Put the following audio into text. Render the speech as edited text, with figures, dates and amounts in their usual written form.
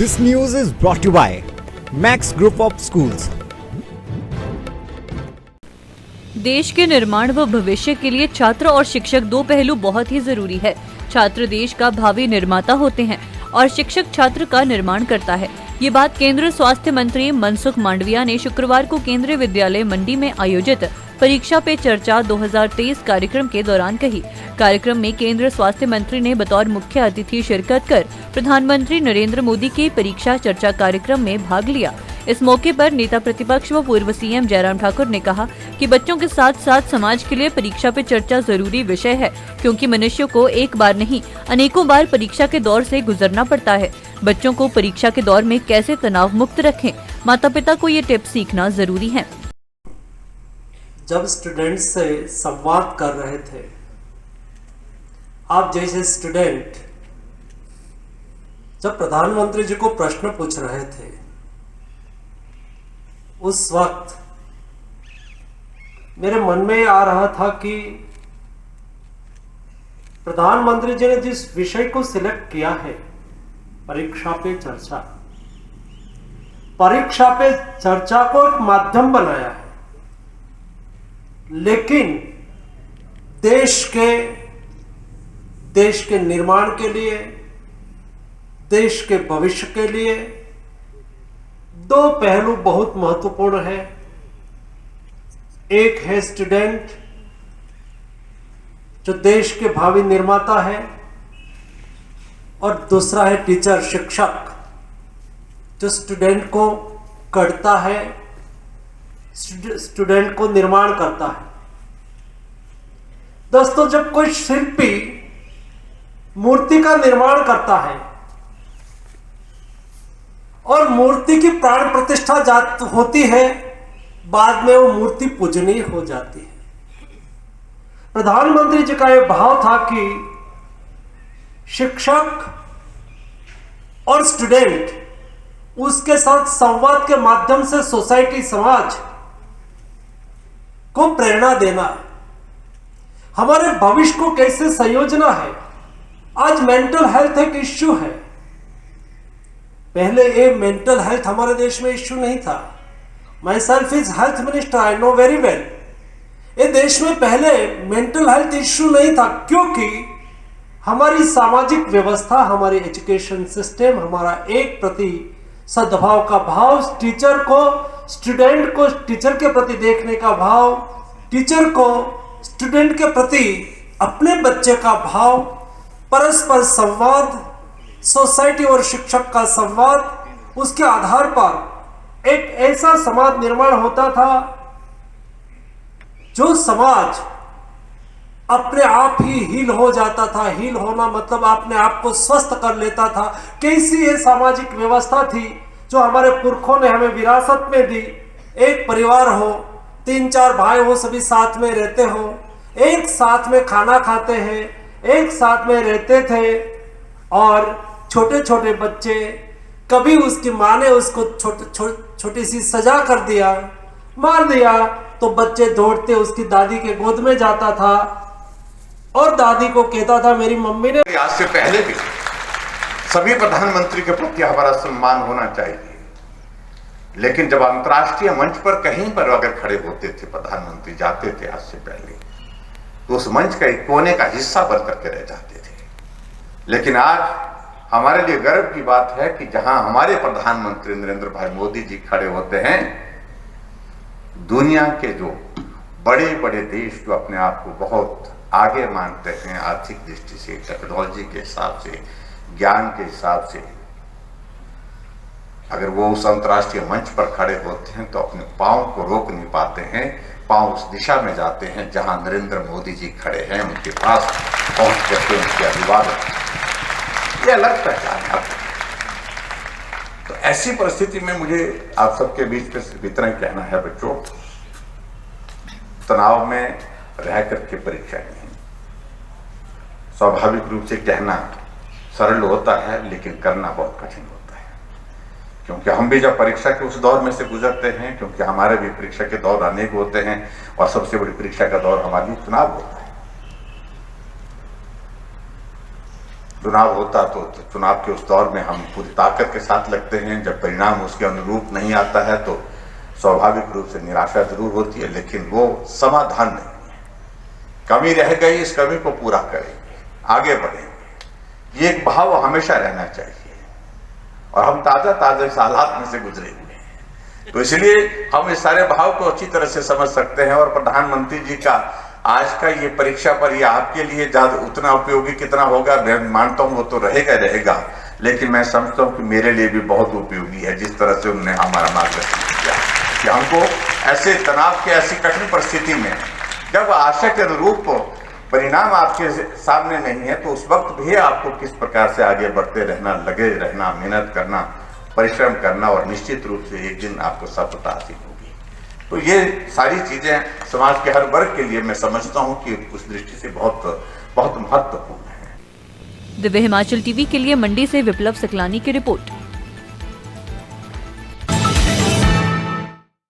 This news is brought to you by Max Group of Schools. देश के निर्माण व भविष्य के लिए छात्र और शिक्षक दो पहलू बहुत ही जरूरी है। छात्र देश का भावी निर्माता होते हैं और शिक्षक छात्र का निर्माण करता है। ये बात केंद्रीय स्वास्थ्य मंत्री मनसुख मांडविया ने शुक्रवार को केंद्रीय विद्यालय मंडी में आयोजित परीक्षा पे चर्चा 2023 कार्यक्रम के दौरान कही। कार्यक्रम में केंद्रीय स्वास्थ्य मंत्री ने बतौर मुख्य अतिथि शिरकत कर प्रधानमंत्री नरेंद्र मोदी के परीक्षा चर्चा कार्यक्रम में भाग लिया। इस मौके पर नेता प्रतिपक्ष व पूर्व सीएम जयराम ठाकुर ने कहा कि बच्चों के साथ साथ समाज के लिए परीक्षा पे चर्चा जरूरी विषय है, क्योंकि मनुष्य को एक बार नहीं अनेकों बार परीक्षा के दौर से गुजरना पड़ता है। बच्चों को परीक्षा के दौर में कैसे तनाव मुक्त रखें, माता पिता को ये टिप्स सीखना जरूरी है। जब स्टूडेंट्स से संवाद कर रहे थे, आप जैसे स्टूडेंट जब प्रधानमंत्री जी को प्रश्न पूछ रहे थे, उस वक्त मेरे मन में आ रहा था कि प्रधानमंत्री जी ने जिस विषय को सिलेक्ट किया है, परीक्षा पे चर्चा, परीक्षा पे चर्चा को एक माध्यम बनाया है, लेकिन देश के निर्माण के लिए, देश के भविष्य के लिए दो पहलू बहुत महत्वपूर्ण है। एक है स्टूडेंट, जो देश के भावी निर्माता है, और दूसरा है टीचर, शिक्षक, जो स्टूडेंट को गढ़ता है, स्टूडेंट को निर्माण करता है। दोस्तों, जब कोई शिल्पी मूर्ति का निर्माण करता है और मूर्ति की प्राण प्रतिष्ठा होती है, बाद में वो मूर्ति पूजनीय हो जाती है। प्रधानमंत्री जी का यह भाव था कि शिक्षक और स्टूडेंट, उसके साथ संवाद के माध्यम से सोसाइटी, समाज को प्रेरणा देना, हमारे भविष्य को कैसे संयोजना है। आज मेंटल हेल्थ एक इश्यू है। पहले ये मेंटल हेल्थ हमारे देश में इश्यू नहीं था। My self is health minister, I know very well. ये देश में पहले मेंटल हेल्थ इश्यू नहीं था, क्योंकि हमारी सामाजिक व्यवस्था, हमारी एजुकेशन सिस्टम, हमारा एक प्रति सद्भाव का भाव, टीचर को, स्टूडेंट को टीचर के प्रति देखने का भाव, टीचर को स्टूडेंट के प्रति अपने बच्चे का भाव, परस्पर संवाद, सोसाइटी और शिक्षक का संवाद, उसके आधार पर एक ऐसा समाज निर्माण होता था जो समाज अपने आप ही हील हो जाता था। हील होना मतलब अपने आप को स्वस्थ कर लेता था। कैसी ये सामाजिक व्यवस्था थी जो हमारे पुरखों ने हमें विरासत में दी। एक परिवार हो, 3-4 भाई हो, सभी साथ में रहते हो, एक साथ में खाना खाते हैं, एक साथ में रहते थे, और छोटे छोटे बच्चे, कभी उसकी माँ ने उसको छोटी सी सजा कर दिया, मार दिया, तो बच्चे दौड़ते उसकी दादी के गोद में जाता था और दादी को कहता था, मेरी मम्मी ने। आज से पहले भी सभी प्रधानमंत्री के प्रति हमारा सम्मान होना चाहिए, लेकिन जब अंतर्राष्ट्रीय मंच पर कहीं पर अगर खड़े होते थे प्रधानमंत्री, जाते थे आज से पहले, तो उस मंच का एक कोने का हिस्सा बन करके रह जाते थे। लेकिन आज हमारे लिए गर्व की बात है कि जहां हमारे प्रधानमंत्री नरेंद्र भाई मोदी जी खड़े होते हैं, दुनिया के जो बड़े बड़े देश जो अपने आप को बहुत आगे मानते हैं, आर्थिक दृष्टि से, टेक्नोलॉजी के हिसाब से, ज्ञान के हिसाब से, अगर वो उस अंतर्राष्ट्रीय मंच पर खड़े होते हैं तो अपने पांव को रोक नहीं पाते हैं, पांव उस दिशा में जाते हैं जहां नरेंद्र मोदी जी खड़े हैं, उनके पास पहुंच करके उनके अभिवादन, ये अलग पहचान है। तो ऐसी परिस्थिति में मुझे आप सबके बीच में सिर्फ इतना ही कहना है, बच्चों, तनाव में रह करके परीक्षा नहीं। स्वाभाविक रूप से कहना सरल होता है, लेकिन करना बहुत कठिन होता है, क्योंकि हम भी जब परीक्षा के उस दौर में से गुजरते हैं, क्योंकि हमारे भी परीक्षा के दौर अनेक होते हैं, और सबसे बड़ी परीक्षा का दौर हमारे लिए चुनाव होता है। चुनाव होता तो चुनाव के उस दौर में हम पूरी ताकत के साथ लगते हैं। जब परिणाम उसके अनुरूप नहीं आता है तो स्वाभाविक रूप से निराशा जरूर होती है, लेकिन वो समाधान नहीं है। कमी रह गई, इस कमी को पूरा करेंगे, आगे बढ़ेंगे, ये एक भाव हमेशा रहना चाहिए। और हम ताजा इस हालात में से गुजरे हुए हैं, तो इसलिए हम इस सारे भाव को अच्छी तरह से समझ सकते हैं। और प्रधानमंत्री जी का आज का ये परीक्षा पर ये आपके लिए ज्यादा उतना उपयोगी कितना होगा मैं मानता हूँ, वो तो रहेगा, लेकिन मैं समझता हूँ कि मेरे लिए भी बहुत उपयोगी है जिस तरह से उन्होंने हमारा मार्गदर्शन किया कि हमको ऐसे तनाव के ऐसी कठिन परिस्थिति में जब आशा के अनुरूप परिणाम आपके सामने नहीं है तो उस वक्त भी आपको किस प्रकार से आगे बढ़ते रहना, लगे रहना, मेहनत करना, परिश्रम करना, और निश्चित रूप से एक दिन आपको सफलता हासिल होगी। तो ये सारी चीजें समाज के हर वर्ग के लिए मैं समझता हूँ कि उस दृष्टि से बहुत बहुत महत्वपूर्ण है। दिव्य हिमाचल टीवी के लिए मंडी से विप्लव सकलानी की रिपोर्ट।